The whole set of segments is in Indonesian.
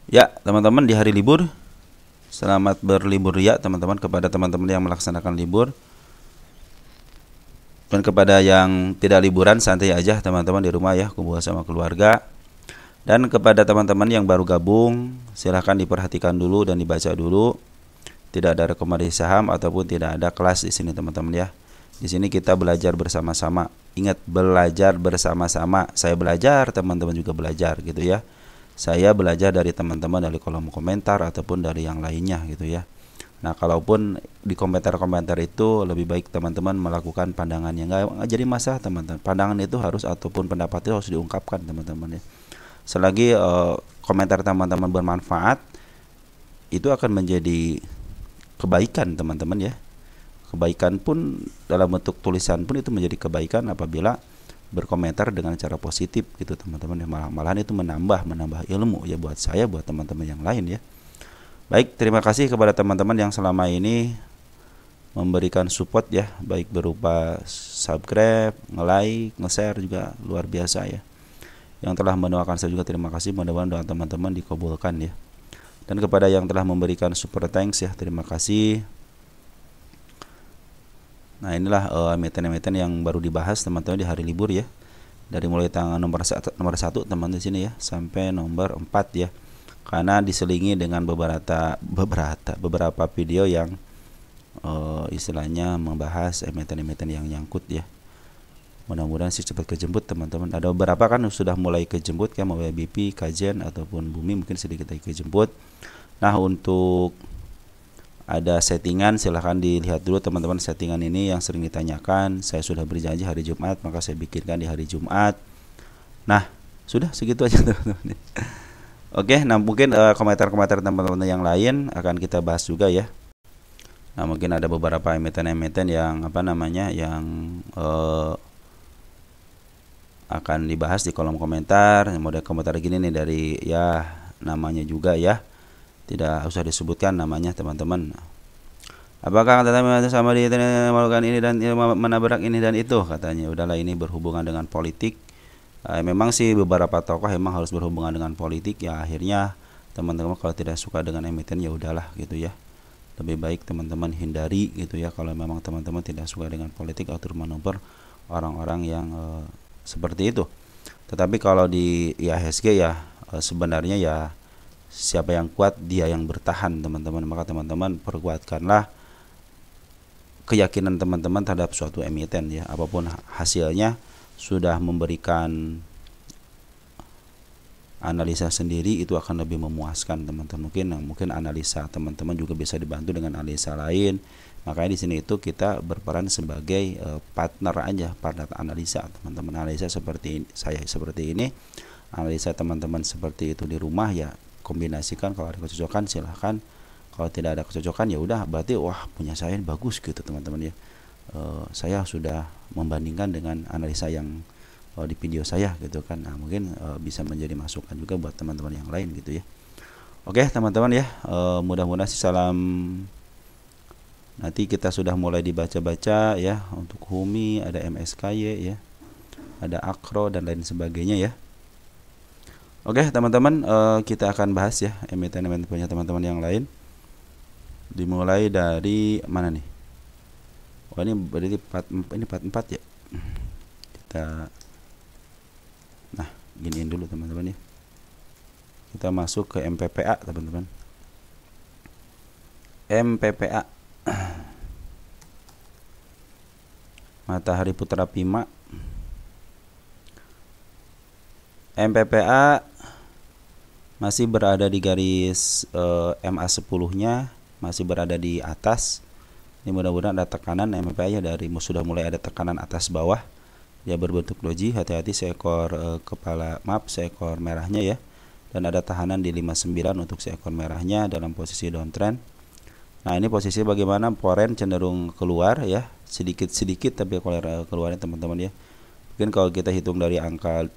Ya, teman-teman di hari libur, selamat berlibur ya teman-teman kepada teman-teman yang melaksanakan libur dan kepada yang tidak liburan santai aja teman-teman di rumah ya, kumpul sama keluarga. Dan kepada teman-teman yang baru gabung, silahkan diperhatikan dulu dan dibaca dulu. Tidak ada rekomendasi saham ataupun tidak ada kelas di sini teman-teman ya. Di sini kita belajar bersama-sama. Ingat, belajar bersama-sama. Saya belajar, teman-teman juga belajar gitu ya. Saya belajar dari teman-teman dari kolom komentar ataupun dari yang lainnya gitu ya. Nah, kalaupun di komentar-komentar itu lebih baik teman-teman melakukan pandangan yang nggak jadi masalah teman-teman. Pandangan itu harus ataupun pendapat itu harus diungkapkan teman-teman ya. Selagi komentar teman-teman bermanfaat, itu akan menjadi kebaikan teman-teman ya. Kebaikan pun dalam bentuk tulisan pun itu menjadi kebaikan apabila berkomentar dengan cara positif gitu teman-teman ya. Malahan itu menambah ilmu ya buat saya, buat teman-teman yang lain ya. Baik, terima kasih kepada teman-teman yang selama ini memberikan support ya, baik berupa subscribe, nge-like, nge-share juga luar biasa ya. Yang telah mendoakan saya juga terima kasih, mudah-mudahan doa teman-teman dikabulkan ya. Dan kepada yang telah memberikan super thanks ya, terima kasih. Nah, inilah emiten-emiten yang baru dibahas teman-teman di hari libur ya. Dari mulai tanggal nomor 1 teman di sini ya sampai nomor 4 ya. Karena diselingi dengan beberapa video yang istilahnya membahas emiten-emiten yang nyangkut ya. Mudah-mudahan sih cepat kejemput teman-teman. Ada beberapa kan sudah mulai kejemput kayak mau BP, Kajen ataupun Bumi mungkin sedikit lagi kejemput. Nah, untuk ada settingan silahkan dilihat dulu teman-teman, settingan ini yang sering ditanyakan. Saya sudah berjanji hari Jumat, maka saya bikinkan di hari Jumat. Nah, sudah segitu aja teman-teman. Oke, nah mungkin komentar-komentar teman-teman yang lain akan kita bahas juga ya. Nah, mungkin ada beberapa emiten-emiten yang yang akan dibahas di kolom komentar. Model komentar gini nih dari ya namanya juga ya. Tidak usah disebutkan namanya teman-teman. Apakah kata sama dia melakukan ini dan menabrak ini dan itu katanya. Udahlah, ini berhubungan dengan politik. Memang sih beberapa tokoh memang harus berhubungan dengan politik ya. Akhirnya teman-teman kalau tidak suka dengan emiten ya udahlah gitu ya. Lebih baik teman-teman hindari gitu ya kalau memang teman-teman tidak suka dengan politik atau manuver orang-orang yang seperti itu. Tetapi kalau di IHSG ya sebenarnya ya siapa yang kuat dia yang bertahan teman-teman. Maka teman-teman perkuatkanlah keyakinan teman-teman terhadap suatu emiten ya. Apapun hasilnya sudah memberikan analisa sendiri itu akan lebih memuaskan teman-teman. Mungkin analisa teman-teman juga bisa dibantu dengan analisa lain. Makanya di sini itu kita berperan sebagai partner aja, partner analisa teman-teman. Analisa seperti saya seperti ini, analisa teman-teman seperti itu di rumah ya. Kombinasikan, kalau ada kecocokan silahkan, kalau tidak ada kecocokan ya udah berarti wah punya saya bagus gitu teman-teman ya. Saya sudah membandingkan dengan analisa yang di video saya gitu kan. Nah, mungkin bisa menjadi masukan juga buat teman-teman yang lain gitu ya. Oke teman-teman ya, mudah-mudahan salam. Nanti kita sudah mulai dibaca-baca ya. Untuk Humi ada MSKY ya, ada Akro dan lain sebagainya ya. Oke teman-teman, kita akan bahas ya emiten-emiten punya teman-teman yang lain. Dimulai dari mana nih? Oh, ini berarti part 4 ya. Kita giniin dulu teman-teman ya. Kita masuk ke MPPA teman-teman. MPPA Matahari Putra Pima. MPPA masih berada di garis MA10-nya, masih berada di atas. Ini mudah-mudahan ada tekanan MPPA ya, dari sudah mulai ada tekanan atas bawah. Dia berbentuk doji, hati-hati seekor seekor merahnya ya. Dan ada tahanan di 59 untuk seekor merahnya dalam posisi downtrend. Nah, ini posisi bagaimana? Foreign cenderung keluar ya, sedikit-sedikit tapi keluarnya teman-teman ya. Mungkin kalau kita hitung dari angka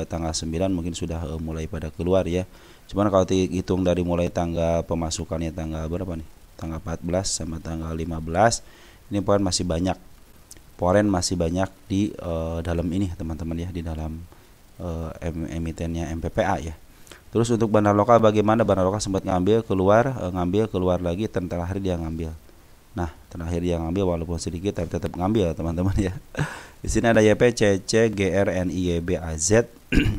tanggal 9 mungkin sudah mulai pada keluar ya. Cuman kalau dihitung dari mulai tanggal pemasukannya tanggal berapa nih? Tanggal 14 sama tanggal 15 ini poin masih banyak. Poren masih banyak di dalam ini teman-teman ya, di dalam emitennya MPPA ya. Terus untuk bandar lokal bagaimana? Bandar lokal sempat ngambil keluar lagi, dan terakhir dia ngambil. Nah, terakhir dia ngambil walaupun sedikit tapi tetap ngambil teman-teman ya. Di sini ada YP, CC, GR, NI, YB, AZ.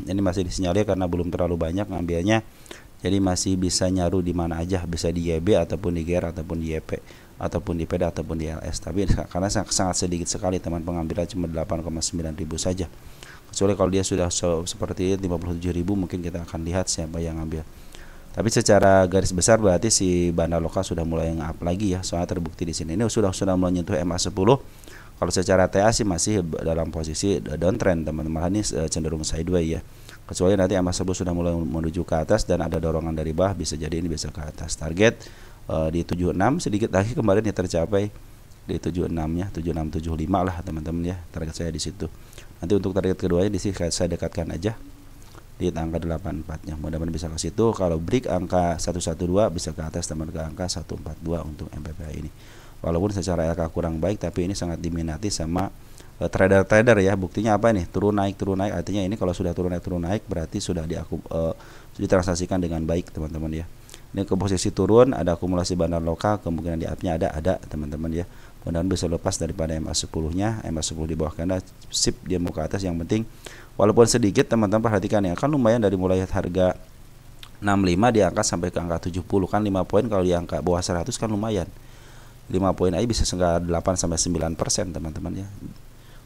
Ini masih disinyalir karena belum terlalu banyak ngambilnya. Jadi masih bisa nyaru di mana aja, bisa di YB ataupun di GR ataupun di YP ataupun di PD ataupun di LS. Tapi karena sangat sedikit sekali teman, pengambilan cuma 8,9 ribu saja. Kecuali kalau dia sudah seperti 57.000, mungkin kita akan lihat siapa yang ngambil. Tapi secara garis besar berarti si bandar lokal sudah mulai nge-up lagi ya, soalnya terbukti di sini. Ini sudah mulai menyentuh MA10. Kalau secara TA sih masih dalam posisi downtrend teman-teman, ini cenderung sideways ya. Kecuali nanti MA10 sudah mulai menuju ke atas dan ada dorongan dari bawah, bisa jadi ini bisa ke atas. Target di 76, sedikit lagi kemarin ya tercapai di 76 ya, 7675 lah teman-teman ya. Target saya di situ. Nanti untuk target keduanya di sini saya dekatkan aja di angka 84 nya, mudah-mudahan bisa ke situ. Kalau break angka 112 bisa ke atas teman, ke angka 142 untuk MPPA ini. Walaupun secara LK kurang baik, tapi ini sangat diminati sama trader-trader ya. Buktinya apa nih? Turun naik, artinya ini kalau sudah turun naik berarti sudah ditransaksikan dengan baik teman-teman ya. Ini ke posisi turun, ada akumulasi bandar lokal, kemungkinan di up-nya ada teman-teman ya. Mudah-mudahan bisa lepas daripada MA10 nya. MA10 di bawah karena sip dia mau ke atas, yang penting walaupun sedikit teman-teman perhatikan ya, kan lumayan dari mulai harga 65 diangkat sampai ke angka 70 kan 5 poin, kalau di angka bawah 100 kan lumayan. 5 poin aja bisa sekitar 8 sampai 9% teman-teman ya.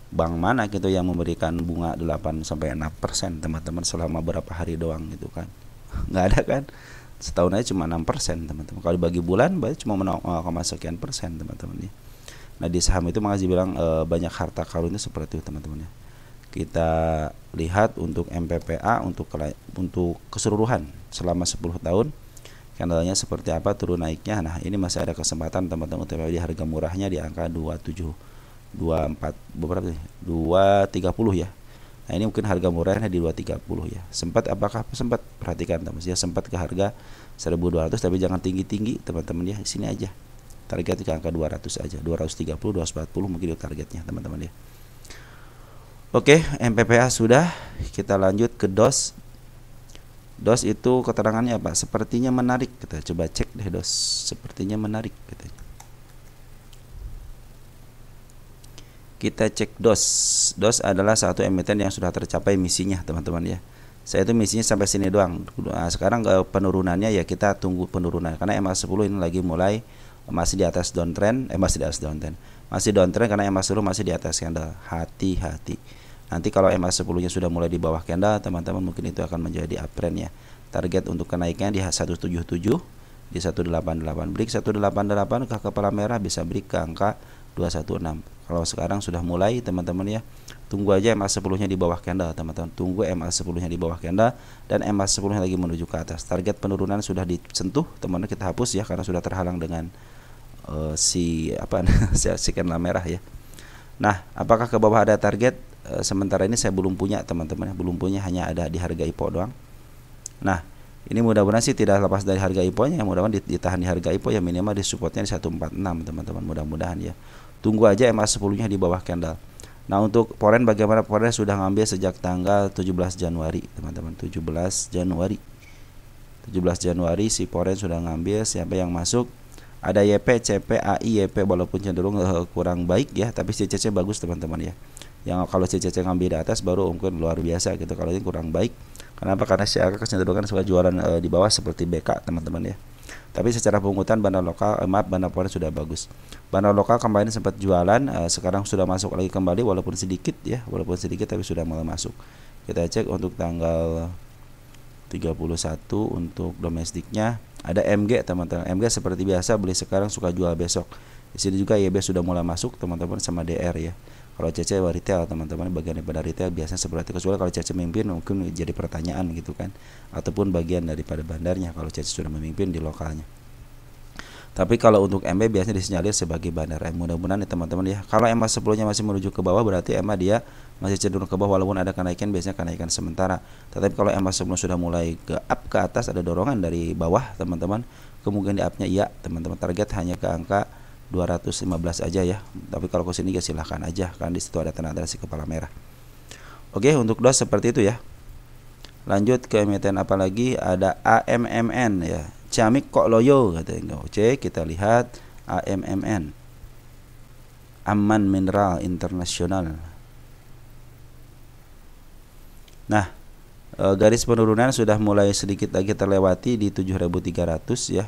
Bank mana gitu yang memberikan bunga 8 sampai 6% teman-teman selama berapa hari doang gitu kan. Nggak ada kan. Setahun aja cuma 6% teman-teman. Kalau dibagi bulan berarti cuma 0,sekian persen teman-teman ya. Nah, di saham itu makanya dibilang banyak harta karunnya seperti itu teman-teman ya. Kita lihat untuk MPPA untuk keseluruhan selama 10 tahun candlenya seperti apa, turun naiknya. Nah, ini masih ada kesempatan teman-teman untuk di harga murahnya di angka 230 ya. Nah, ini mungkin harga murahnya di 230 ya. Apakah sempat perhatikan teman ya, sempat ke harga 1.200 tapi jangan tinggi-tinggi teman-teman ya. Di sini aja. Target ke angka 200 aja. 230, 240 mungkin itu targetnya teman-teman ya. Oke, MPPA sudah. Kita lanjut ke DOS. DOS itu keterangannya apa? Sepertinya menarik. Kita coba cek deh DOS. Sepertinya menarik. Kita cek DOS. DOS adalah satu emiten yang sudah tercapai misinya teman-teman ya. Saya itu misinya sampai sini doang. Nah, sekarang penurunannya ya kita tunggu penurunan. Karena MA10 ini lagi mulai masih di atas downtrend. Masih downtrend karena MA10 masih di atas candle. Hati-hati. Nanti kalau MA10 nya sudah mulai di bawah candle, teman-teman mungkin itu akan menjadi uptrend ya. Target untuk kenaikannya di 177, di 188 break 188 ke kepala merah, bisa break ke angka 216. Kalau sekarang sudah mulai teman-teman ya, tunggu aja MA10 nya di bawah candle teman-teman. Tunggu MA10 nya di bawah candle dan MA10 nya lagi menuju ke atas. Target penurunan sudah disentuh teman-teman, kita hapus ya karena sudah terhalang dengan si candle merah ya. Nah, apakah ke bawah ada target? Sementara ini saya belum punya teman-teman, belum punya, hanya ada di harga IPO doang. Nah, ini mudah-mudahan sih tidak lepas dari harga IPO-nya, mudah-mudahan ditahan di harga IPO ya, minimal di supportnya di 146 teman-teman, mudah-mudahan ya. Tunggu aja MA10 nya di bawah candle. Nah, untuk foreign bagaimana? Foreign sudah ngambil sejak tanggal 17 Januari teman-teman, 17 Januari si foreign sudah ngambil. Siapa yang masuk? Ada YP, CP, AI, YP walaupun cenderung kurang baik ya, tapi CCC bagus teman-teman ya. Yang kalau CCC ngambil di atas baru mungkin luar biasa gitu, kalau ini kurang baik. Kenapa? Karena si agak kecenderungan sebagai jualan di bawah seperti BK teman-teman ya. Tapi secara pungutan bandar lokal, bandar foreign sudah bagus. Bandar lokal kemarin sempat jualan, sekarang sudah masuk lagi kembali walaupun sedikit ya, tapi sudah mulai masuk. Kita cek untuk tanggal 31 untuk domestiknya. Ada MG teman-teman. MG seperti biasa beli sekarang, suka jual besok. Di sini juga YB sudah mulai masuk teman-teman, sama DR ya. Kalau CC retail teman-teman, bagian daripada retail biasanya seperti itu. Kecuali kalau CC memimpin mungkin jadi pertanyaan gitu kan, ataupun bagian daripada bandarnya kalau CC sudah memimpin di lokalnya. Tapi kalau untuk MB biasanya disinyalir sebagai bandar. Mudah-mudahan ya teman-teman ya. Kalau MA10 nya masih menuju ke bawah berarti MA dia masih cenderung ke bawah, walaupun ada kenaikan biasanya kenaikan sementara. Tetapi kalau MA10 sudah mulai ke up ke atas, ada dorongan dari bawah teman-teman, kemungkinan di up-nya iya teman-teman. Target hanya ke angka 215 aja ya. Tapi kalau ke sini ya silahkan aja, kan di situ ada tanda si kepala merah. Oke, untuk DOS seperti itu ya. Lanjut ke emiten apa lagi? Ada AMMN ya. Ciamik kok loyo katanya. Oke, kita lihat AMMN. Aman Mineral Internasional. Nah, garis penurunan sudah mulai sedikit lagi terlewati di 7.300 ya.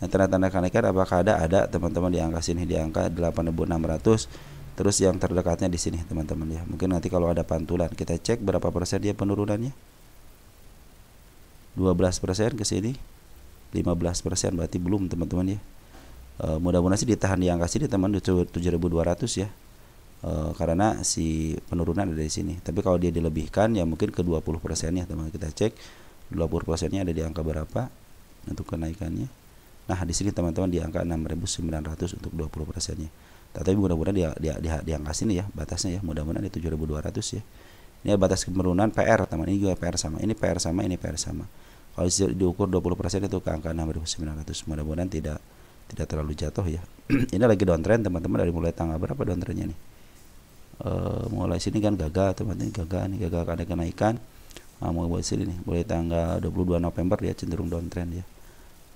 Nah, tanda-tanda kenaikan apakah ada? Ada teman-teman di angka sini, di angka 8.600. Terus yang terdekatnya di sini teman-teman ya. Mungkin nanti kalau ada pantulan kita cek berapa persen dia penurunannya. 12% ke sini, 15% berarti belum teman-teman ya. Mudah-mudahan sih ditahan di angka sini teman 7.200 ya. Karena si penurunan ada di sini. Tapi kalau dia dilebihkan ya mungkin ke 20%-nya teman. Kita cek 20%-nya ada di angka berapa untuk kenaikannya. Nah, di sini teman-teman di angka 6.900 untuk 20%-nya. Tapi mudah-mudahan di angka sini ya batasnya ya. Mudah-mudahan di 7.200 ya. Ini batas penurunan PR teman. Ini juga PR sama. Ini PR sama, ini PR sama. Kalau diukur 20% itu ke angka 6.900. Mudah-mudahan tidak terlalu jatuh ya. Ini lagi downtrend teman-teman dari mulai tanggal berapa downtrendnya nih? Mulai sini kan gagal teman-teman, gagal ada kenaikan. Nah, mau buat sini nih, mulai tanggal 22 November dia cenderung downtrend ya.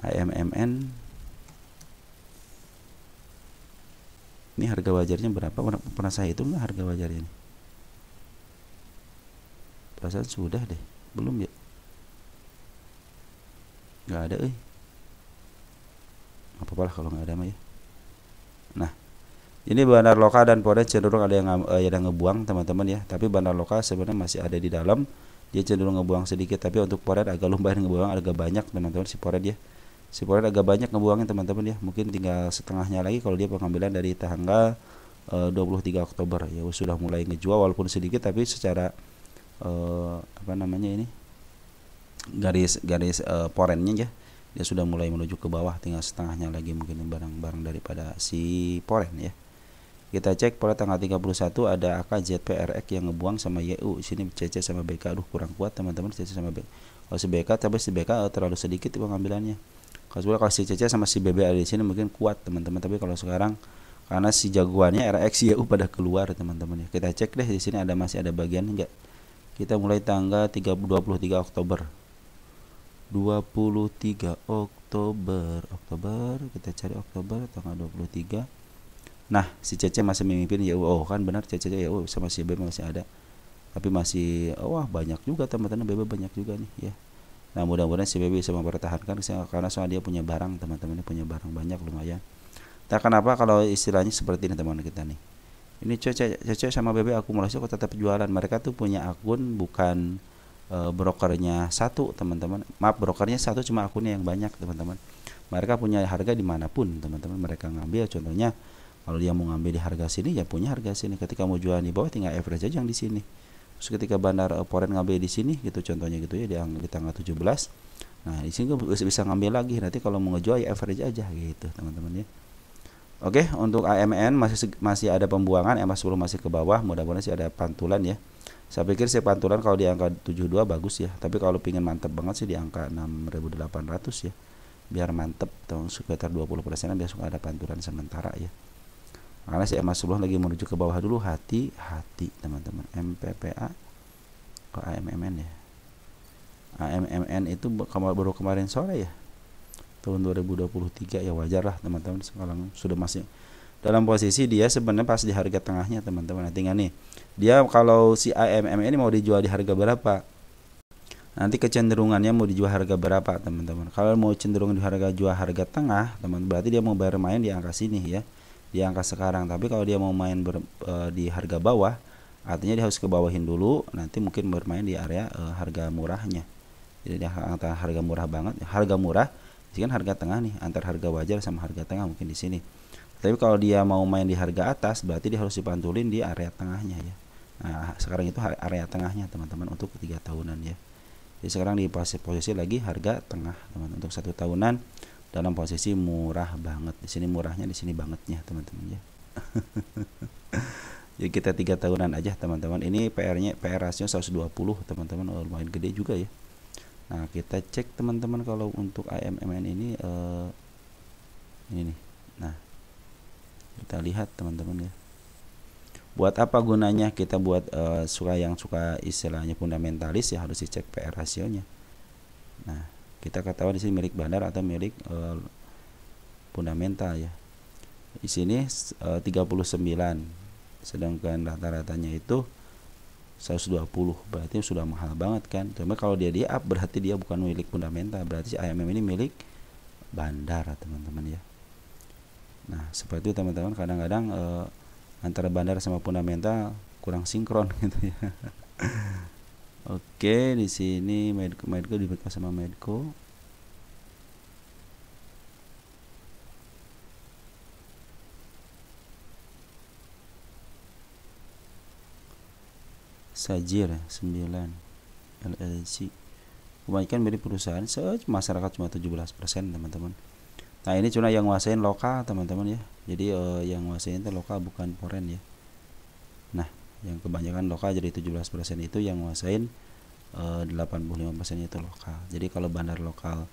AMMN ini harga wajarnya berapa? Pernah saya hitung nggak harga wajarnya nih? Perasaan sudah deh, belum ya? Nggak ada apa-apa lah kalau nggak ada mah ya. Nah, ini bandar lokal dan Pored cenderung ada yang ngebuang teman-teman ya. Tapi bandar lokal sebenarnya masih ada di dalam. Dia cenderung ngebuang sedikit. Tapi untuk Pored agak lumayan ngebuang agak banyak teman-teman si Pored ya. Si Pored agak banyak ngebuangnya teman-teman ya. Mungkin tinggal setengahnya lagi kalau dia pengambilan dari tanggal 23 Oktober ya. Sudah mulai ngejual walaupun sedikit tapi secara ini garis porennya ya. Dia sudah mulai menuju ke bawah, tinggal setengahnya lagi mungkin barang-barang daripada si poren ya. Kita cek pada tanggal 31 ada AKZPRX yang ngebuang sama YU. Sini CC sama BK, aduh kurang kuat teman-teman CC sama BK. Kalau si BK tapi si BK terlalu sedikit pengambilannya. Kalau si CC sama si BB ada di sini mungkin kuat teman-teman. Tapi kalau sekarang karena si jagoannya RX YU pada keluar teman-teman ya. Kita cek deh di sini masih ada bagian enggak. Kita mulai tanggal 23 Oktober. 23 Oktober kita cari Oktober tanggal 23. Nah, si Cece masih memimpin ya. Oh, kan benar Cece ya. Oh, sama si BB masih ada. Tapi masih wah banyak juga teman-teman, BB banyak juga nih ya. Nah, mudah-mudahan si BB bisa mempertahankan karena soal dia punya barang, teman-teman, punya barang banyak lumayan. Nah, kenapa kalau istilahnya seperti ini teman kita nih. Ini Cece sama BB akumulasi kok tetap jualan. Mereka tuh punya akun bukan brokernya satu teman-teman, maaf brokernya satu cuma akunnya yang banyak teman-teman. Mereka punya harga dimanapun teman-teman mereka ngambil. Contohnya kalau dia mau ngambil di harga sini ya punya harga sini, ketika mau jual di bawah tinggal average aja yang di sini. Terus ketika bandar Pored ngambil di sini gitu contohnya gitu ya di tanggal 17. Nah di sini bisa ngambil lagi, nanti kalau mau ngejual ya average aja gitu teman-teman ya. Oke, untuk AMN masih ada pembuangan, MA10 masih ke bawah, mudah-mudahan sih ada pantulan ya. Saya pikir sih pantulan kalau di angka 72 bagus ya. Tapi kalau pingin mantep banget sih di angka 6.800 ya. Biar mantep, sekitar 20%-an biar suka ada pantulan sementara ya. Karena si MA10 lagi menuju ke bawah dulu, hati-hati teman-teman. MPPA ke AMMN ya. AMMN itu baru kemarin sore ya. Tahun 2023 ya, wajar lah teman-teman sekarang sudah masih dalam posisi dia sebenarnya pas di harga tengahnya teman-teman. Tinggal nih dia kalau si AMM ini mau dijual di harga berapa, nanti kecenderungannya mau dijual harga berapa teman-teman. Kalau mau cenderung di jual harga tengah teman, berarti dia mau bayar main di angka sini ya, di angka sekarang. Tapi kalau dia mau main di harga bawah, artinya dia harus ke bawahin dulu, nanti mungkin bermain di area harga murahnya. Jadi di antara harga murah banget, harga murah ini kan harga tengah nih, antar harga wajar sama harga tengah mungkin di sini. Tapi kalau dia mau main di harga atas, berarti dia harus dipantulin di area tengahnya ya. Nah, sekarang itu area tengahnya teman-teman untuk 3 tahunan ya. Jadi sekarang di posisi lagi harga tengah teman, untuk 1 tahunan dalam posisi murah banget. Di sini murahnya, di sini bangetnya teman-teman ya. Jadi kita 3 tahunan aja teman-teman. Ini PR rasio 120 teman-teman, lumayan gede juga ya. Nah, kita cek teman-teman kalau untuk AMMN ini ini nih. Nah, kita lihat teman-teman ya. Buat apa gunanya kita buat yang suka istilahnya fundamentalis, ya harus dicek PR rasionya. Nah, kita ketahui di sini milik bandar atau milik fundamental ya. Di sini 39, sedangkan rata-ratanya itu 120, berarti sudah mahal banget kan. Cuma kalau dia up berarti dia bukan milik fundamental, berarti AMM ini milik bandar teman-teman ya. Nah, seperti itu teman-teman, kadang-kadang antara bandar sama fundamental kurang sinkron gitu ya. Oke, di sini Medco di backup sama Medco. Sajir 9 LLC. Kebanyakan milik perusahaan, masyarakat cuma 17% teman-teman. Nah, ini cuma yang nguasain lokal teman-teman ya. Jadi yang nguasain itu lokal bukan foreign ya. Nah, yang kebanyakan lokal, jadi 17% itu yang nguasain, 85% itu lokal. Jadi kalau bandar lokal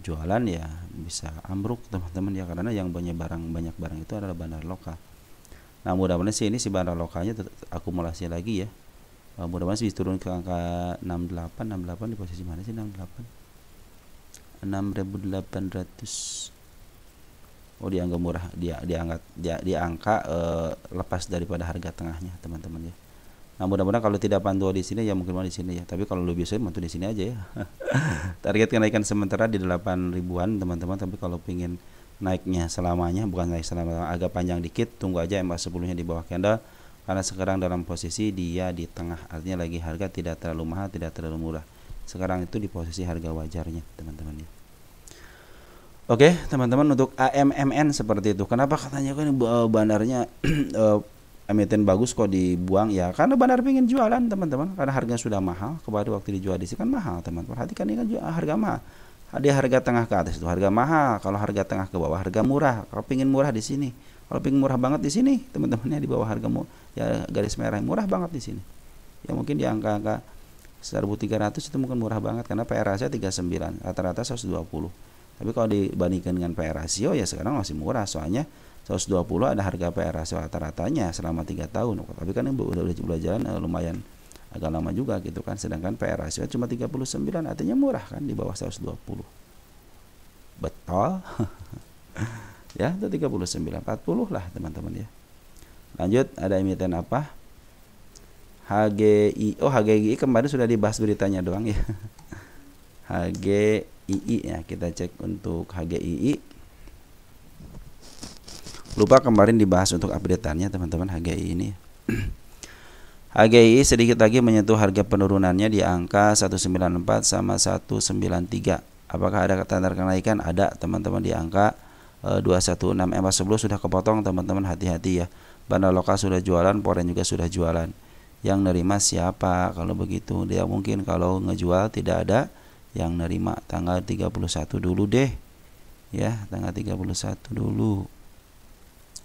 jualan ya bisa ambruk teman-teman ya, karena yang banyak barang itu adalah bandar lokal. Nah, mudah-mudahan sih ini si bandar lokalnya akumulasi lagi ya. Mudah-mudahan sih turun ke angka 68 di posisi mana sih 68? 6.800. Oh, dianggap murah, dia angka lepas daripada harga tengahnya teman-teman ya. Nah, mudah-mudahan kalau tidak pantua di sini ya mungkin mau di sini ya. Tapi kalau lebih bisa mantu di sini aja ya. Target kenaikan sementara di 8 ribuan teman-teman. Tapi kalau pingin naiknya selamanya, bukan naik selama, agak panjang dikit, tunggu aja MA10-nya di bawah candle, karena sekarang dalam posisi dia di tengah, artinya lagi harga tidak terlalu mahal, tidak terlalu murah. Sekarang itu di posisi harga wajarnya teman-teman ya. Oke teman-teman, untuk AMMN seperti itu. Kenapa katanya kan bandarnya emiten bagus kok dibuang ya? Karena bandar pengen jualan teman-teman, karena harga sudah mahal. Kemarin waktu dijual di sini kan mahal teman-teman. Perhatikan ini kan harga mahal. Ada harga tengah ke atas itu harga mahal. Kalau harga tengah ke bawah harga murah. Kalau pengen murah di sini, kalau pengen murah banget di sini teman-temannya di bawah harga ya garis merah murah banget di sini. Ya mungkin di angka-angka 1.300 itu mungkin murah banget, karena PR ratio 39, rata-rata 120. Tapi kalau dibandingkan dengan PR rasio ya sekarang masih murah, soalnya 120 ada harga PR rasio rata-ratanya selama 3 tahun. Tapi kan ini udah jalan lumayan agak lama juga gitu kan. Sedangkan PR rasio cuma 39, artinya murah kan, di bawah 120. Betul. Ya, itu 39, 40 lah teman-teman ya. Lanjut, ada emiten apa? HGI. Oh, HGI kemarin sudah dibahas beritanya doang ya. HGI ya, kita cek untuk HGI. Lupa kemarin dibahas untuk update-annya teman-teman HGI ini. HGI sedikit lagi menyentuh harga penurunannya di angka 194 sama 193. Apakah ada tanda kenaikan? Ada teman-teman, di angka 216. MA10 sudah kepotong teman-teman, hati-hati ya. Bandar lokal sudah jualan, foreign juga sudah jualan. Yang nerima siapa? Kalau begitu dia mungkin kalau ngejual tidak ada yang nerima. Tanggal 31 dulu deh ya, tanggal 31 dulu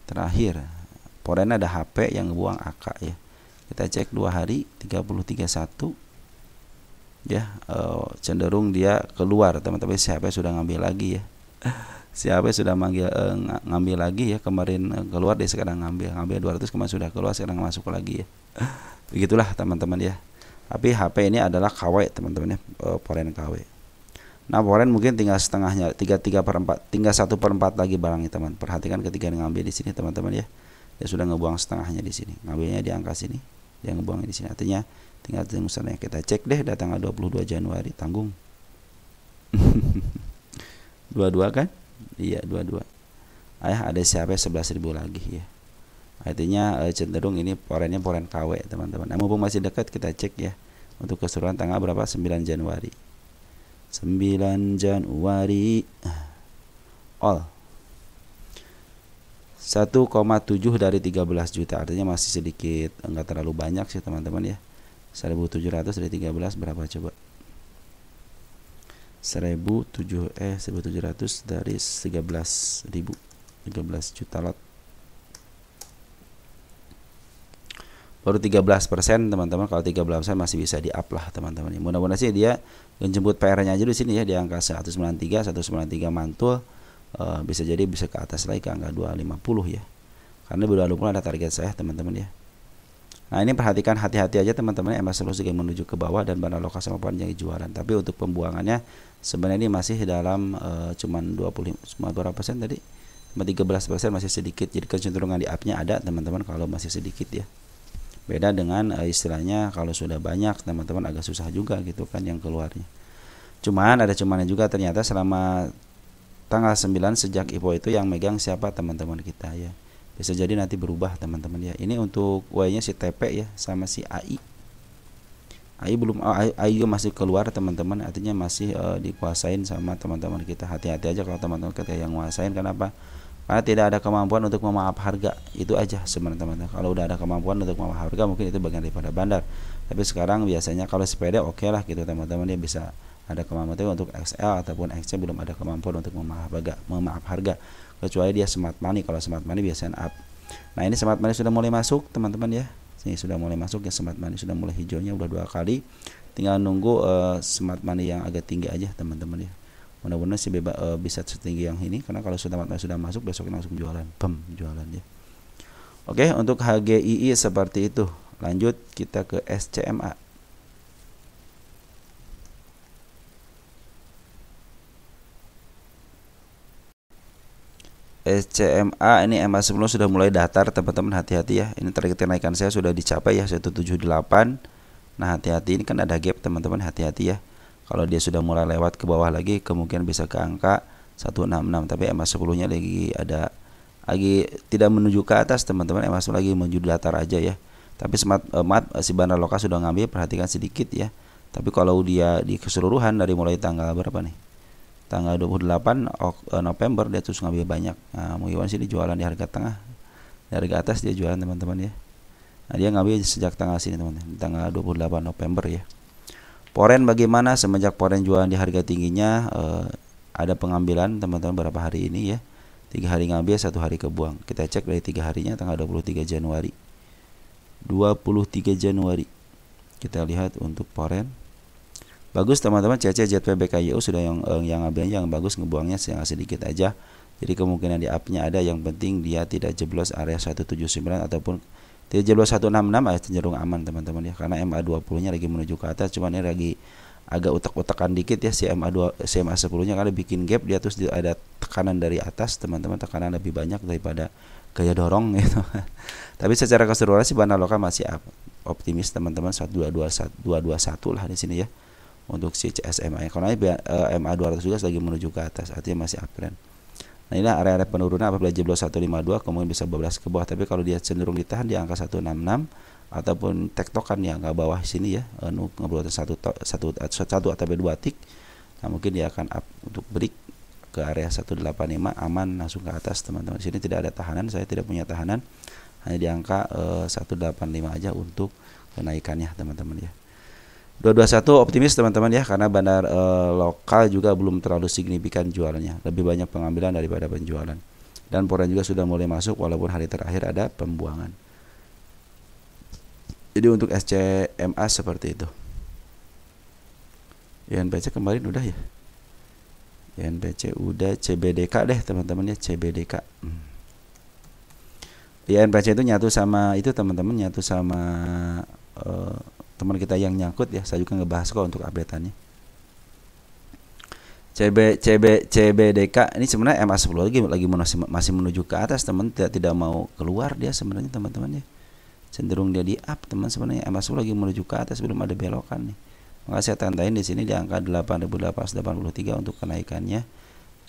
terakhir. Foreign ada HP yang ngebuang AK ya. Kita cek 2 hari 30.31 ya, cenderung dia keluar teman-teman. Siapa sudah ngambil lagi ya. Siapa sudah ngambil lagi ya, kemarin keluar, dia sekarang ngambil 200, kemarin sudah keluar, sekarang masuk lagi ya. Begitulah teman-teman ya. Tapi HP ini adalah KW teman-teman ya, foreign KW. Nah, foreign mungkin tinggal setengahnya, 3/4, tinggal 1/4 lagi barangnya teman. Perhatikan ketika ngambil di sini teman-teman ya. Dia sudah ngebuang setengahnya di sini. Ngambilnya di angka sini, dia ngebuangnya di sini. Artinya tinggal misalnya kita cek deh, tanggal 22 Januari tanggung. 22 kan? Iya, 22. Ada siapa 11.000 lagi ya. Artinya cenderung ini foreign KW teman-teman. Nah, mumpung masih dekat kita cek ya. Untuk keseluruhan tanggal berapa? 9 Januari. 9 Januari all 1,7 dari 13 juta. Artinya masih sedikit, enggak terlalu banyak sih teman-teman ya. 1.700 dari 13 berapa coba? 1.700 dari 13.000, 13 juta lot. Baru 13% teman-teman. Kalau 13% masih bisa di up lah teman-teman. Mudah-mudahan sih dia menjemput PR-nya aja di sini ya, di angka 193 mantul. Bisa jadi bisa ke atas lagi ke angka 250 ya. Karena 250 ada target saya teman-teman ya. Nah ini perhatikan hati-hati aja teman-teman, MA10 juga menuju ke bawah dan barang lokal sama poin yang jualan. Tapi untuk pembuangannya sebenarnya ini masih dalam cuman 25, cuma berapa persen tadi? Cuma 13%, masih sedikit. Jadi kecenderungan di up-nya ada teman-teman kalau masih sedikit ya. Beda dengan istilahnya kalau sudah banyak teman-teman agak susah juga gitu kan yang keluarnya. Cuman ada cumannya juga, ternyata selama tanggal 9 sejak IPO itu yang megang siapa teman-teman kita ya. Bisa jadi nanti berubah teman-teman ya. Ini untuk Y-nya si TP ya sama si AI. AI belum, AI juga masih keluar teman-teman, artinya masih dikuasain sama teman-teman kita. Hati-hati aja kalau teman-teman kita yang nguasain. Kenapa? Karena tidak ada kemampuan untuk memaaf harga. Itu aja sebenarnya teman-teman. Kalau udah ada kemampuan untuk memaaf harga mungkin itu bagian daripada bandar. Tapi sekarang biasanya kalau sepeda oke lah gitu teman-teman, dia bisa ada kemampuan. Untuk XL ataupun XC belum ada kemampuan untuk memaaf harga. Kecuali dia smart money. Kalau smart money biasanya up. Nah ini smart money sudah mulai masuk teman-teman ya. Ini sudah mulai masuk ya, smart money sudah mulai hijaunya, udah 2 kali. Tinggal nunggu smart money yang agak tinggi aja teman-teman ya. Mudah-mudahan sih bisa setinggi yang ini, karena kalau sudah masuk besok langsung jualan, jualan ya. Oke, untuk HGII seperti itu. Lanjut kita ke SCMA. SCMA ini MA10 sudah mulai datar teman-teman, hati-hati ya. Ini target kenaikan saya sudah dicapai ya, 178. Nah hati-hati, ini kan ada gap teman-teman, hati-hati ya. Kalau dia sudah mulai lewat ke bawah lagi kemungkinan bisa ke angka 166. Tapi MA10 nya lagi tidak menuju ke atas teman-teman, MA10 lagi menuju datar aja ya. Tapi si bandar lokal sudah ngambil, perhatikan sedikit ya. Tapi kalau dia di keseluruhan dari mulai tanggal berapa nih, tanggal 28 November dia terus ngambil banyak. Nah, Muiwan sini jualan di harga tengah, di harga atas dia jualan teman-teman ya. Nah, dia ngambil sejak tanggal sini teman-teman, tanggal 28 November ya. Poren bagaimana? Semenjak Poren jualan di harga tingginya, ada pengambilan teman-teman berapa hari ini ya. 3 hari ngambil, 1 hari kebuang. Kita cek dari 3 harinya tanggal 23 Januari. 23 Januari. Kita lihat untuk Poren. Bagus teman-teman, CC ZPBKYU sudah yang ngambilnya yang bagus, ngebuangnya sedikit aja. Jadi kemungkinan di up-nya ada, yang penting dia tidak jeblos area 179 ataupun tidak jeblos 166, cenderung aman teman-teman ya. Karena MA20-nya lagi menuju ke atas, cuman ini lagi agak utak-utakan dikit ya si MA10-nya, karena bikin gap dia terus ada tekanan dari atas teman-teman, tekanan lebih banyak daripada gaya dorong gitu. Tapi secara keseluruhan sih bandar lokal masih optimis teman-teman, 221 lah di sini ya. Untuk si CSMA, karena MA200 juga lagi menuju ke atas, artinya masih uptrend. Nah inilah area-area penurunan, apabila jeblos 152 kemudian bisa 12 ke bawah. Tapi kalau dia cenderung ditahan di angka 166 ataupun tektokan di angka bawah sini ya, ngeblok satu atau 2 tik, nah mungkin dia akan up untuk break ke area 185, aman langsung ke atas teman-teman. Di sini tidak ada tahanan, saya tidak punya tahanan, hanya di angka 185 aja untuk kenaikannya teman-teman ya. 221 optimis teman-teman ya, karena bandar lokal juga belum terlalu signifikan jualannya, lebih banyak pengambilan daripada penjualan. Dan Poren juga sudah mulai masuk walaupun hari terakhir ada pembuangan. Jadi untuk SCMA seperti itu. INPC kemarin udah ya. INPC udah, CBDK deh teman-teman ya, CBDK. INPC itu nyatu sama itu teman-teman, nyatu sama teman kita yang nyangkut ya, saya juga ngebahas kok untuk update-annya. CBDK ini sebenarnya MA10 lagi masih menuju ke atas teman, tidak mau keluar dia sebenarnya teman-teman ya. Cenderung dia di up teman, sebenarnya MA10 lagi menuju ke atas, belum ada belokan nih. Maka saya tandain di sini di angka 8.883 untuk kenaikannya.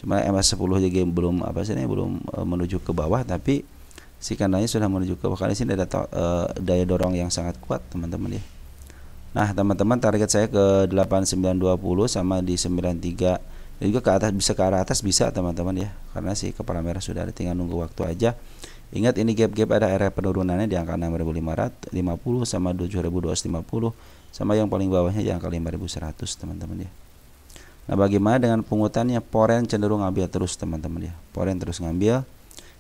Cuma MA10 juga belum belum menuju ke bawah, tapi si kandangnya sudah menuju ke bawah. Di sini ada daya dorong yang sangat kuat teman-teman ya. Nah teman-teman, target saya ke 8920 sama di 93 dan juga ke atas, bisa ke arah atas bisa teman-teman ya, karena si kepala merah sudah ada, tinggal nunggu waktu aja. Ingat ini gap-gap ada area penurunannya di angka 6550 sama 7250, sama yang paling bawahnya di angka 5100 teman-teman ya. Nah bagaimana dengan pungutannya? Poren cenderung ngambil terus teman-teman ya, Poren terus ngambil.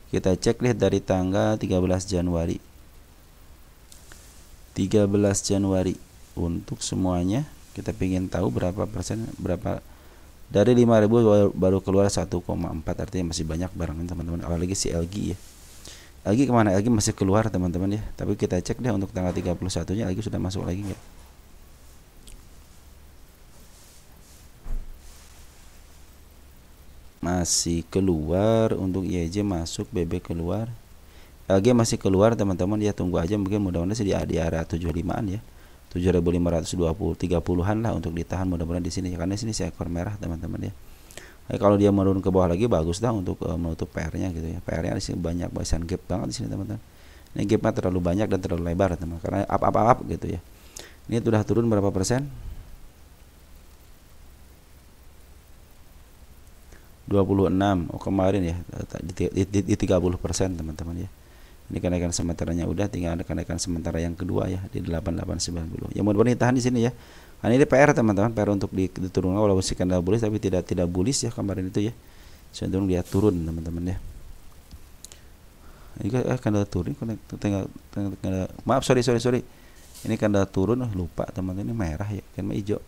Kita cek lihat dari tanggal 13 Januari untuk semuanya. Kita ingin tahu berapa persen, berapa dari 5.000 baru keluar 1,4, artinya masih banyak barangnya teman-teman, apalagi si LG ya. Lagi kemana? Lagi masih keluar teman-teman ya. Tapi kita cek deh untuk tanggal 31-nya lagi sudah masuk lagi nggak? Masih keluar. Untuk IEJ masuk, BB keluar, LG masih keluar teman-teman ya. Tunggu aja, mungkin mudah-mudahan sih di area 75-an ya. 7.520 30-an lah untuk ditahan mudah-mudahan di sini, karena sini seekor merah teman-teman ya. Kalau dia menurun ke bawah lagi bagus dah untuk menutup PR-nya gitu ya. PR-nya di sini banyak, barisan gap banget di sini teman-teman. Ini gapnya terlalu banyak dan terlalu lebar teman, karena up gitu ya. Ini sudah turun berapa persen? 26. Oh kemarin ya di 30% teman-teman ya. Ini kenaikan sementaranya udah, tinggal ada kenaikan sementara yang kedua ya di 8890. Ya mudah-mudahan ditahan di sini ya. Nah, ini PR teman-teman, PR untuk diturunkan walaupun si candle bullish tapi tidak bullish ya kemarin itu ya. Cenderung dia turun teman-teman ya. Ini candle turun, maaf sorry. Ini candle turun, lupa teman-teman, ini merah ya, kan hijau.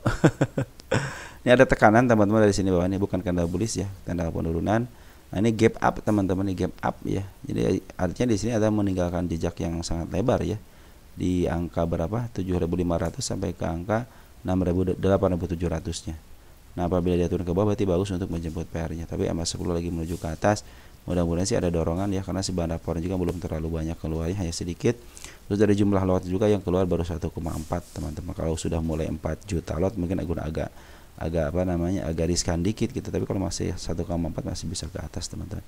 Ini ada tekanan teman-teman dari sini bawah, ini bukan candle bullish ya, candle penurunan. Nah, ini gap up teman-teman, ini gap up ya. Jadi artinya di sini ada meninggalkan jejak yang sangat lebar ya. Di angka berapa? 7.500 sampai ke angka 8.700-nya. Nah, apabila dia turun ke bawah berarti bagus untuk menjemput PR-nya. Tapi MA10 lagi menuju ke atas. Mudah-mudahan sih ada dorongan ya, karena si bandar foreign juga belum terlalu banyak keluarnya, hanya sedikit. Terus dari jumlah lot juga yang keluar baru 1,4 teman-teman. Kalau sudah mulai 4 juta lot mungkin agak agak riskan dikit gitu, tapi kalau masih 1,4 masih bisa ke atas teman-teman.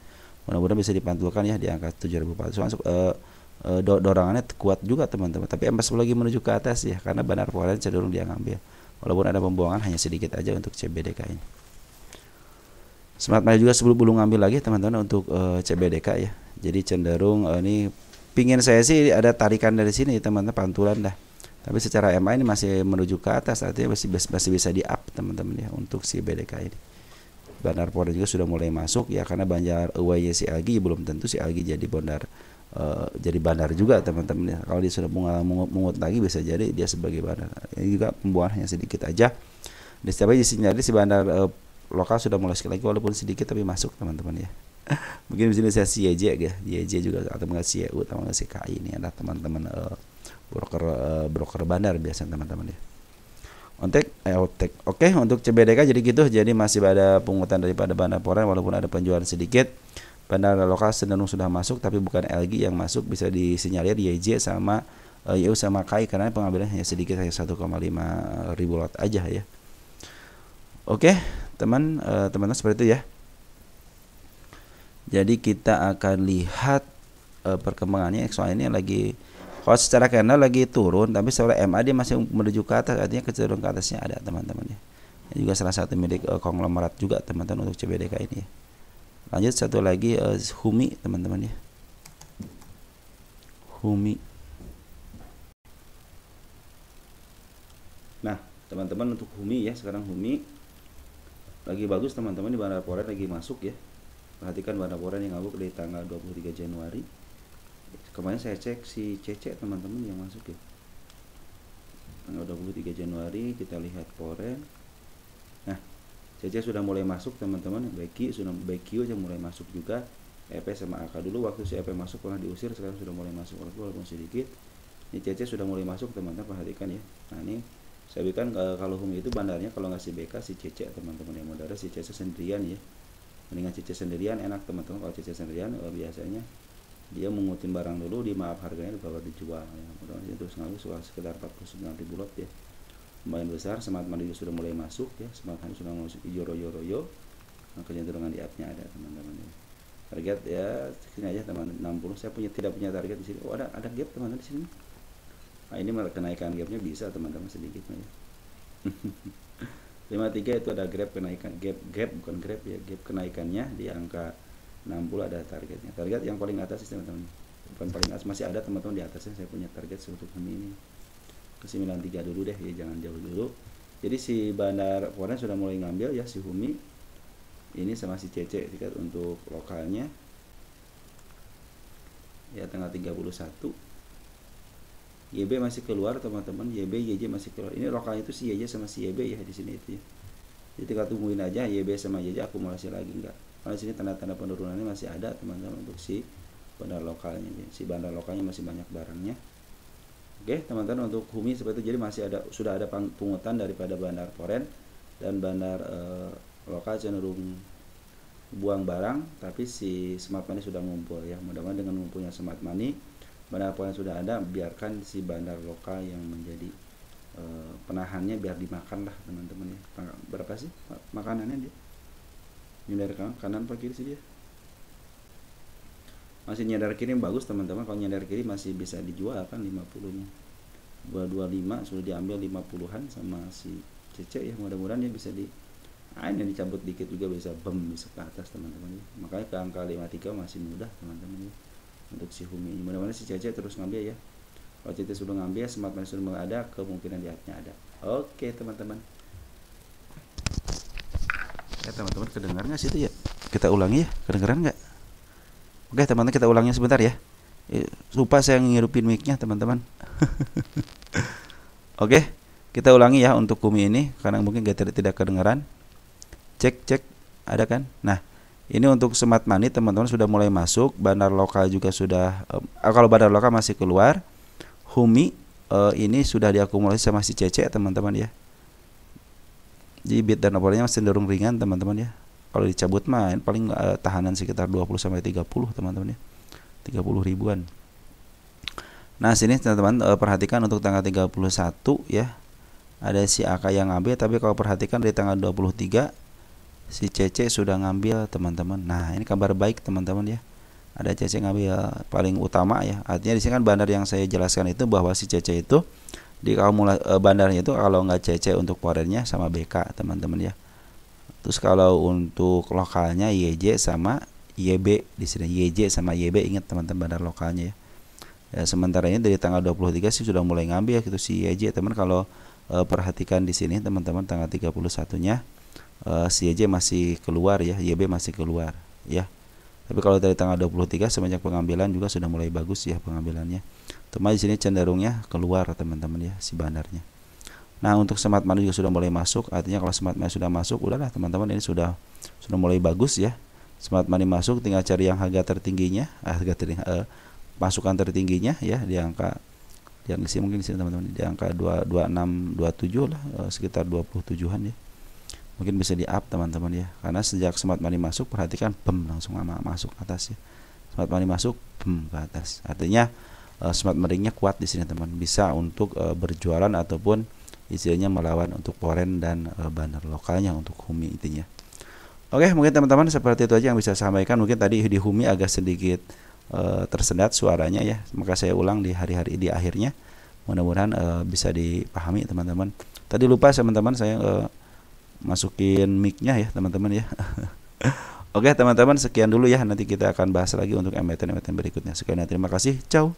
Mudah-mudahan bisa dipantulkan ya di angka 7.400 masuk. Dorongannya kuat juga teman-teman, tapi MA10 lagi menuju ke atas ya, karena bandar foreign cenderung dia ngambil, walaupun ada pembuangan hanya sedikit aja untuk CBDK ini. Smart Money juga sebelum belum ngambil lagi teman-teman untuk CBDK ya. Jadi cenderung ini pingin saya sih ada tarikan dari sini teman-teman, pantulan dah. Tapi secara MA ini masih menuju ke atas, artinya masih bisa di up teman-teman ya untuk si BDK ini. Bandar foreign juga sudah mulai masuk ya, karena banjar away si LG belum tentu si LG jadi bandar juga teman-teman ya. Kalau dia sudah mungut lagi bisa jadi dia sebagai bandar. Ini juga pembuahannya sedikit aja. Dan setiap di sini si bandar lokal sudah mulai sekali lagi walaupun sedikit tapi masuk teman-teman ya. Mungkin di sini saya CIJ ya, YJ juga atau enggak CEU atau enggak CKI, ini adalah teman-teman broker bandar biasanya teman-teman ya. Oke, untuk CBDK jadi gitu. Jadi masih ada pungutan daripada bandar foreign walaupun ada penjualan sedikit. Bandar lokal cenderung sudah masuk, tapi bukan LG yang masuk, bisa disinyalir YJ sama YU sama KAI, karena pengambilan hanya sedikit, hanya 1,5 ribu lot aja ya. Oke, teman-teman seperti itu ya. Jadi kita akan lihat perkembangannya. XY ini lagi, kalau secara candle lagi turun, tapi secara MA dia masih menuju ke atas, artinya kecenderungan ke atasnya ada teman-teman ya. Ini juga salah satu milik konglomerat juga teman-teman untuk CBDK ini ya. Lanjut satu lagi HUMI teman-teman ya. HUMI. Nah, teman-teman untuk HUMI ya, sekarang HUMI lagi bagus teman-teman, di bandar foreign lagi masuk ya. Perhatikan bandar foreign yang ngabuk di tanggal 23 Januari. Kemarin saya cek si CC teman-teman yang masuk ya. Tanggal 23 Januari kita lihat foreign. Nah, CC sudah mulai masuk teman-teman. BQ aja mulai masuk juga. EP sama AK dulu waktu si EP masuk pernah diusir, sekarang sudah mulai masuk walaupun sedikit. Ini CC sudah mulai masuk teman-teman, perhatikan ya. Nah, ini saya berikan kalau HUMI itu bandarnya kalau nggak si BK si CC teman-teman, yang modalnya si CC sendirian ya. Mendingan CC sendirian enak teman-teman. Kalau CC sendirian biasanya dia mengutin barang dulu, di maaf harganya baru dijual ya. Mudah-mudahan terus ngaku sekitar 49.000 lot ya, lumayan besar. Smart Money sudah mulai masuk ya, Smart Money sudah masuk hijau royo. Nah, kecenderungan di upnya ada teman-teman ya. Target ya sini aja teman 60. Saya tidak punya target di sini. Oh, ada gap teman-teman di sini. Nah, ini malah kenaikan gapnya bisa teman-teman sedikit ya. 53 itu ada gap kenaikan, gap bukan grab ya, gap kenaikannya di angka 60 ada targetnya. Target yang paling atas teman-teman, bukan paling atas, masih ada teman-teman di atasnya. Saya punya target untuk ini ke 93 dulu deh ya, jangan jauh dulu. Jadi si bandar foreign sudah mulai ngambil ya, si HUMI ini sama si CC untuk lokalnya ya tanggal 31. YB masih keluar teman-teman, YJ masih keluar. Ini lokalnya itu si YJ sama si YB ya di sini itu ya. Jadi tinggal tungguin aja YB sama YJ akumulasi lagi enggak. Karena sini tanda-tanda penurunannya masih ada teman-teman untuk si bandar lokalnya. Si bandar lokalnya masih banyak barangnya. Oke teman-teman, untuk HUMI seperti itu, jadi masih ada, sudah ada pungutan daripada bandar foreign, dan bandar lokal cenderung buang barang, tapi si smart money sudah ngumpul ya. Mudah-mudahan dengan ngumpulnya smart money, bandar foreign sudah ada, biarkan si bandar lokal yang menjadi penahannya, biar dimakan lah teman-teman ya. Berapa sih makanannya dia? Nyender kanan apa kiri sih dia? Masih nyender kiri bagus teman-teman. Kalau nyender kiri masih bisa dijual kan 50-nya. 225 sudah diambil 50-an sama si Cece ya. Mudah-mudahan dia bisa ini dicabut dikit juga bisa bisa ke atas teman-teman ya. Makanya ke angka 53 masih mudah teman-teman ya untuk si HUMI. Mudah-mudahan si Cece terus ngambil ya. Kalau Cece sudah ngambil, smart money sudah ada, kemungkinan lihatnya ada. Oke teman-teman. Ya teman-teman, kedengar nggak sih itu ya? Kita ulangi ya, kedengeran nggak? Oke teman-teman, kita ulangnya sebentar ya. Lupa saya ngirupin mic-nya teman-teman. Oke, kita ulangi ya untuk HUMI ini karena mungkin tidak kedengaran. Cek, ada kan? Nah, ini untuk smart money teman-teman sudah mulai masuk, bandar lokal juga sudah. Kalau bandar lokal masih keluar, HUMI ini sudah diakumulasi sama si Cece teman-teman ya. Jadi bit dan opolnya cenderung ringan teman-teman ya. Kalau dicabut mah paling tahanan sekitar 20 sampai 30 teman-teman ya. 30 ribuan. Nah, sini teman-teman perhatikan untuk tanggal 31 ya. Ada si AK yang ngambil, tapi kalau perhatikan dari tanggal 23 si Cece sudah ngambil teman-teman. Nah, ini kabar baik teman-teman ya. Ada Cece ngambil paling utama ya. Artinya di sini kan bandar yang saya jelaskan itu bahwa si Cece itu di bandarnya itu kalau nggak CC untuk foreignnya sama BK teman-teman ya. Terus kalau untuk lokalnya YJ sama YB, di sini YJ sama YB, ingat teman-teman bandar lokalnya ya. Sementara ini dari tanggal 23 sih sudah mulai ngambil gitu si YJ teman. Kalau perhatikan di sini teman-teman tanggal 31-nya si YJ masih keluar ya, YB masih keluar ya. Tapi kalau dari tanggal 23 semenjak pengambilan juga sudah mulai bagus ya pengambilannya. Cuma di sini cenderungnya keluar teman-teman ya si bandarnya. Nah, untuk smart money juga sudah mulai masuk. Artinya kalau smart money sudah masuk, udahlah teman-teman, ini sudah mulai bagus ya. Smart money masuk, tinggal cari yang harga tertingginya, masukan tertingginya ya di angka yang di sini mungkin di sini teman-teman di angka 2627 lah, sekitar 27-an ya. Mungkin bisa di up teman-teman ya. Karena sejak smart money masuk, perhatikan langsung masuk atas ya. Smart money masuk ke atas. Artinya smart money-nya kuat di sini teman, bisa untuk berjualan ataupun istilahnya melawan untuk foreign dan bandar lokalnya untuk HUMI intinya. Oke, mungkin teman-teman seperti itu aja yang bisa saya sampaikan. Mungkin tadi di HUMI agak sedikit tersendat suaranya ya, maka saya ulang di hari-hari di akhirnya. Mudah-mudahan bisa dipahami teman-teman. Tadi lupa teman-teman saya masukin mic-nya ya teman-teman ya. Oke teman-teman, sekian dulu ya, nanti kita akan bahas lagi untuk emiten berikutnya. Sekian, terima kasih, ciao.